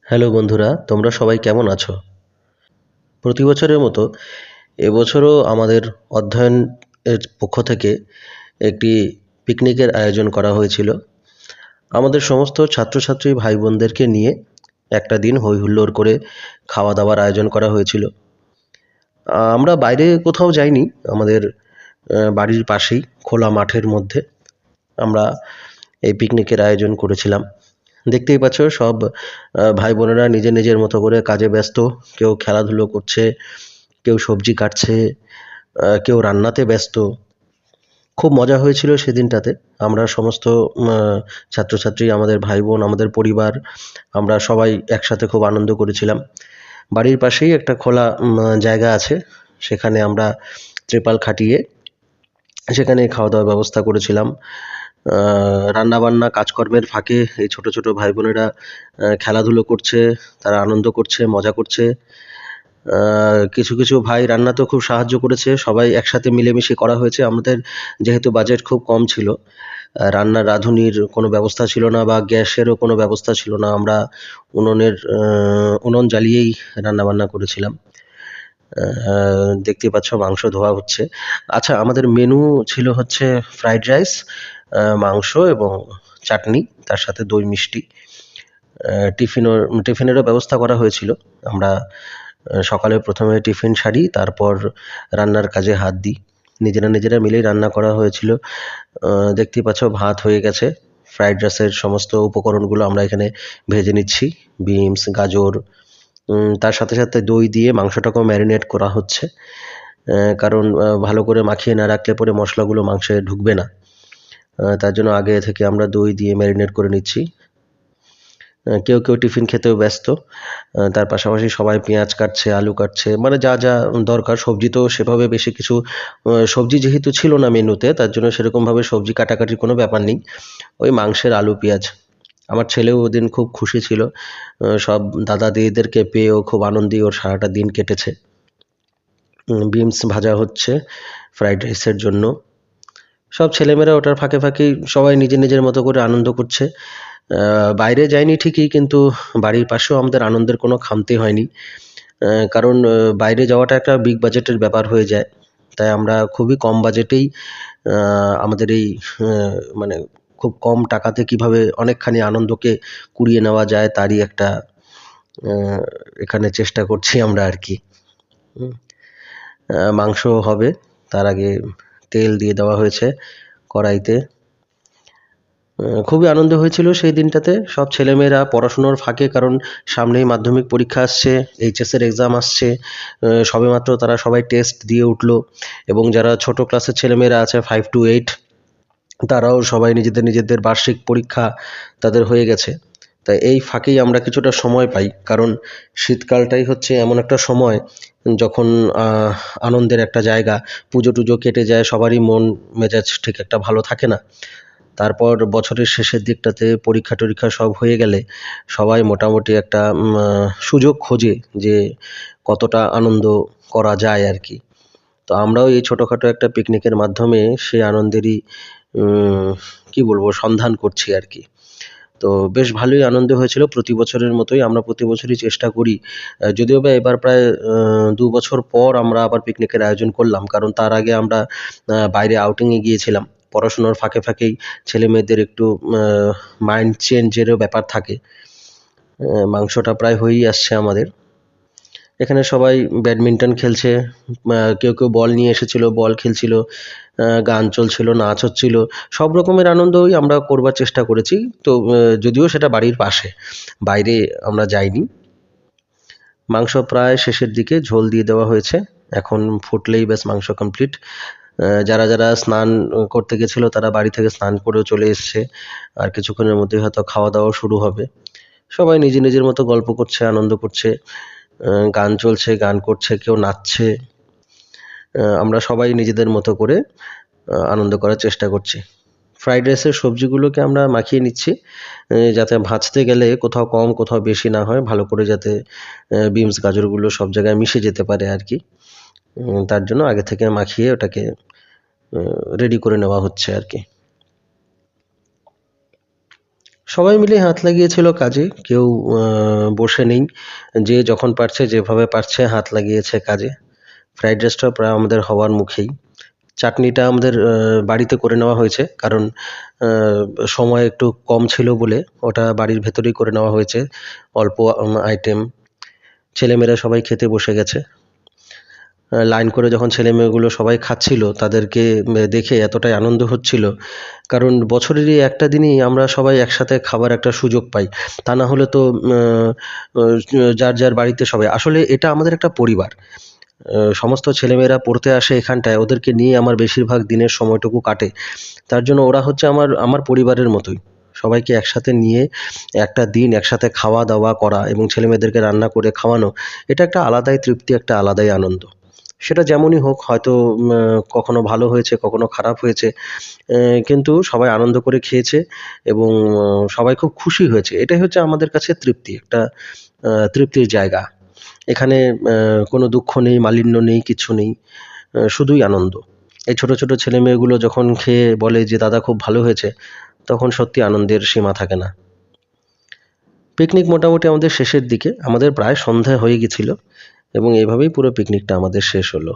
Hello বন্ধুরা, তোমরা সবাই কেমন আছো? প্রতি বছরের মতো এবছরও আমাদের অধ্যয়ন এর পক্ষ থেকে একটি পিকনিকের আয়োজন করা হয়েছিল। আমাদের সমস্ত ছাত্রছাত্রী ভাই বোনদেরকে নিয়ে একটা দিন হই হুল্লোড় করে খাওয়া দাওয়ার আয়োজন করা হয়েছিল। আমরা বাইরে কোথাও যাইনি, আমাদের বাড়ির পাশেই খোলা মাঠের মধ্যে আমরা এই পিকনিকের আয়োজন করেছিলাম। দেখতেই পাচ্ছ সব ভাই বোনেরা নিজের নিজের মতো করে কাজে ব্যস্ত। কেউ খেলাধুলো করছে, কেউ সবজি কাটছে, কেউ রান্নাতে ব্যস্ত। খুব মজা হয়েছিল সেদিনটাতে। আমরা সমস্ত ছাত্রছাত্রী, আমাদের ভাই বোন, আমাদের পরিবার, আমরা সবাই একসাথে খুব আনন্দ করেছিলাম। বাড়ির পাশেই একটা খোলা জায়গা আছে, সেখানে আমরা ত্রিপাল খাটিয়ে সেখানে খাওয়া দাওয়ার ব্যবস্থা করেছিলাম। রান্নাবান্না কাজকর্মের ফাঁকে এই ছোট ছোট ভাই বোনেরা খেলাধুলো করছে, তারা আনন্দ করছে, মজা করছে। কিছু কিছু ভাই রান্নাতেও খুব সাহায্য করেছে, সবাই একসাথে মিলেমিশে করা হয়েছে। আমাদের যেহেতু বাজেট খুব কম ছিল, রান্নার রাঁধুনির কোনো ব্যবস্থা ছিল না বা গ্যাসেরও কোনো ব্যবস্থা ছিল না, আমরা উনুন জ্বালিয়েই রান্নাবান্না করেছিলাম। দেখতেই পাচ্ছ মাংস ধোয়া হচ্ছে। আচ্ছা, আমাদের মেনু ছিল হচ্ছে ফ্রাইড রাইস, মাংস এবং চাটনি, তার সাথে দই মিষ্টি। টিফিনেরও ব্যবস্থা করা হয়েছিল। আমরা সকালে প্রথমে টিফিন সারি, তারপর রান্নার কাজে হাত দিই। নিজেরা নিজেরা মিলেই রান্না করা হয়েছিল। দেখতেই পাচ্ছ ভাত হয়ে গেছে। ফ্রাইড রাইসের সমস্ত উপকরণগুলো আমরা এখানে ভেজে নিচ্ছি। বিনস, গাজর, তার সাথে সাথে দই দিয়ে মাংসটাকেও ম্যারিনেট করা হচ্ছে। কারণ ভালো করে মাখিয়ে না রাখলে পরে মশলাগুলো মাংসে ঢুকবে না। তার জন্য আগে থেকে আমরা দই দিয়ে ম্যারিনেট করে নিচ্ছি। কেউ কেউ টিফিন খেতেও ব্যস্ত। তার পাশাপাশি সবাই পেঁয়াজ কাটছে, আলু কাটছে, মানে যা যা দরকার। সবজি তো সেভাবে বেশি কিছু সবজি যেহেতু ছিল না মেনুতে, তার জন্য সেরকমভাবে সবজি কাটাকাটির কোনো ব্যাপার নেই। ওই মাংসের আলু পেঁয়াজ। আমার ছেলেও ওদিন খুব খুশি ছিল। সব দাদা দিদিদেরকে পেয়ে ও খুব আনন্দেই ওর সারাটা দিন কেটেছে। বিনস ভাজা হচ্ছে ফ্রাইড রাইসের জন্য। সব ছেলেমেয়েরা ওটার ফাঁকে ফাঁকেই সবাই নিজের নিজের মতো করে আনন্দ করছে। বাইরে যাইনি ঠিকই, কিন্তু বাড়ির পাশেও আমাদের আনন্দের কোনো খামতি হয়নি। কারণ বাইরে যাওয়াটা একটা বিগ বাজেটের ব্যাপার হয়ে যায়। তাই আমরা খুবই কম বাজেটেই আমাদের এই মানে খুব কম টাকাতে কিভাবে অনেকখানি আনন্দকে কুড়িয়ে নেওয়া যায় তারই একটা আহ, এখানে চেষ্টা করছি আমরা আর কি। হুম। মাংস হবে, তার আগে তেল দিয়ে দেওয়া হয়েছে কড়াইতে। খুবই আনন্দ হয়েছিল সেই দিনটাতে। সব ছেলেমেয়েরা পড়াশুনোর ফাঁকে, কারণ সামনেই মাধ্যমিক পরীক্ষা আসছে, এইচএসের এক্সাম আসছে, সবেমাত্র তারা সবাই টেস্ট দিয়ে উঠলো। এবং যারা ছোট ক্লাসের ছেলেমেয়েরা আছে 5 to 8, তারাও সবাই নিজেদের নিজেদের বার্ষিক পরীক্ষা তাদের হয়ে গেছে। তাই এই ফাঁকেই আমরা কিছুটা সময় পাই, কারণ শীতকালটাই হচ্ছে এমন একটা সময় যখন আনন্দের একটা জায়গা। পুজো টুজো কেটে যায়, সবারই মন মেজাজ ঠিক একটা ভালো থাকে না। তারপর বছরের শেষের দিকটাতে পরীক্ষা টরীক্ষা সব হয়ে গেলে সবাই মোটামুটি একটা সুযোগ খোঁজে যে কতটা আনন্দ করা যায় আর কি। তো আমরাও এই ছোটোখাটো একটা পিকনিকের মাধ্যমে সেই আনন্দেরই উম, কি বলবো, সন্ধান করছি আর কি। তো বেশ ভালোই আনন্দ হয়েছিল। প্রতি বছরের মতোই আমরা প্রতি বছরই চেষ্টা করি। যদিও বা এবার প্রায় ২ বছর পর আমরা আবার পিকনিকের আয়োজন করলাম, কারণ তার আগে আমরা বাইরে আউটিংয়ে গিয়েছিলাম। পড়াশোনার ফাঁকে ফাঁকেই ছেলেমেয়েদের একটু মাইন্ড চেঞ্জেরও ব্যাপার থাকে। মাংসটা প্রায় হয়েই আসছে আমাদের। এখানে সবাই ব্যাডমিন্টন খেলছে, কেউ কেউ বল নিয়ে এসেছিল, বল খেলছিল, গান চলছিল, নাচ হচ্ছিল। সব রকমের আনন্দই আমরা করবার চেষ্টা করেছি। তো যদিও সেটা বাড়ির পাশে, বাইরে আমরা যাইনি। মাংস প্রায় শেষের দিকে, ঝোল দিয়ে দেওয়া হয়েছে। এখন ফুটলেই ব্যাস মাংস কমপ্লিট। যারা যারা স্নান করতে গেছিল তারা বাড়ি থেকে স্নান করেও চলে এসছে। আর কিছুক্ষণের মধ্যেই হয়তো খাওয়া দাওয়া শুরু হবে। সবাই নিজের নিজের মতো গল্প করছে, আনন্দ করছে। গান চলছে, গান করছে, কেউ নাচছে। আমরা সবাই নিজেদের মতো করে আনন্দ করার চেষ্টা করছি। ফ্রাইড রাইসের সবজিগুলোকে আমরা মাখিয়ে নিচ্ছি, যাতে ভাজতে গেলে কোথাও কম কোথাও বেশি না হয়, ভালো করে যাতে বিনস গাজরগুলো সব জায়গায় মিশে যেতে পারে আর কি। তার জন্য আগে থেকে মাখিয়ে ওটাকে রেডি করে নেওয়া হচ্ছে আর কি। সবাই মিলে হাত লাগিয়েছিল কাজে, কেউ বসে নেই। যে যখন পারছে, যেভাবে পারছে হাত লাগিয়েছে কাজে। ফ্রাইড রাইসটা প্রায় আমাদের হওয়ার মুখেই। চাটনিটা আমাদের বাড়িতে করে নেওয়া হয়েছে, কারণ সময় একটু কম ছিল বলে ওটা বাড়ির ভেতরেই করে নেওয়া হয়েছে। অল্প আইটেম। ছেলেমেয়েরা সবাই খেতে বসে গেছে। লাইন করে যখন ছেলেমেয়েগুলো সবাই খাচ্ছিল, তাদেরকে দেখে এতটাই আনন্দ হচ্ছিল, কারণ বছরেরই একটা দিনই আমরা সবাই একসাথে খাবার একটা সুযোগ পাই। তা না হলে তো যার যার বাড়িতে সবাই, আসলে এটা আমাদের একটা পরিবার। সমস্ত ছেলেমেয়েরা পড়তে আসে এখানটায়, ওদেরকে নিয়ে আমার বেশিরভাগ দিনের সময়টুকু কাটে। তার জন্য ওরা হচ্ছে আমার আমার পরিবারের মতোই। সবাইকে একসাথে নিয়ে একটা দিন একসাথে খাওয়া দাওয়া করা এবং ছেলেমেয়েদেরকে রান্না করে খাওয়ানো, এটা একটা আলাদাই তৃপ্তি, একটা আলাদাই আনন্দ। সেটা যেমনই হোক, হয়তো কখনো ভালো হয়েছে, কখনো খারাপ হয়েছে, কিন্তু সবাই আনন্দ করে খেয়েছে এবং সবাই খুব খুশি হয়েছে। এটাই হচ্ছে আমাদের কাছে তৃপ্তি, একটা তৃপ্তির জায়গা। এখানে কোনো দুঃখ নেই, মালিন্য নেই, কিচ্ছু নেই। শুধুই আনন্দ। এই ছোট, ছোট ছেলেমেয়েগুলো যখন খেয়ে বলে যে, "দাদা খুব ভালো হয়েছে", তখন সত্যি আনন্দের সীমা থাকে না। পিকনিক মোটামুটি আমাদের শেষের দিকে। আমাদের প্রায় সন্ধ্যা হয়ে গেছিল এবং এভাবেই পুরো পিকনিকটা আমাদের শেষ হলো।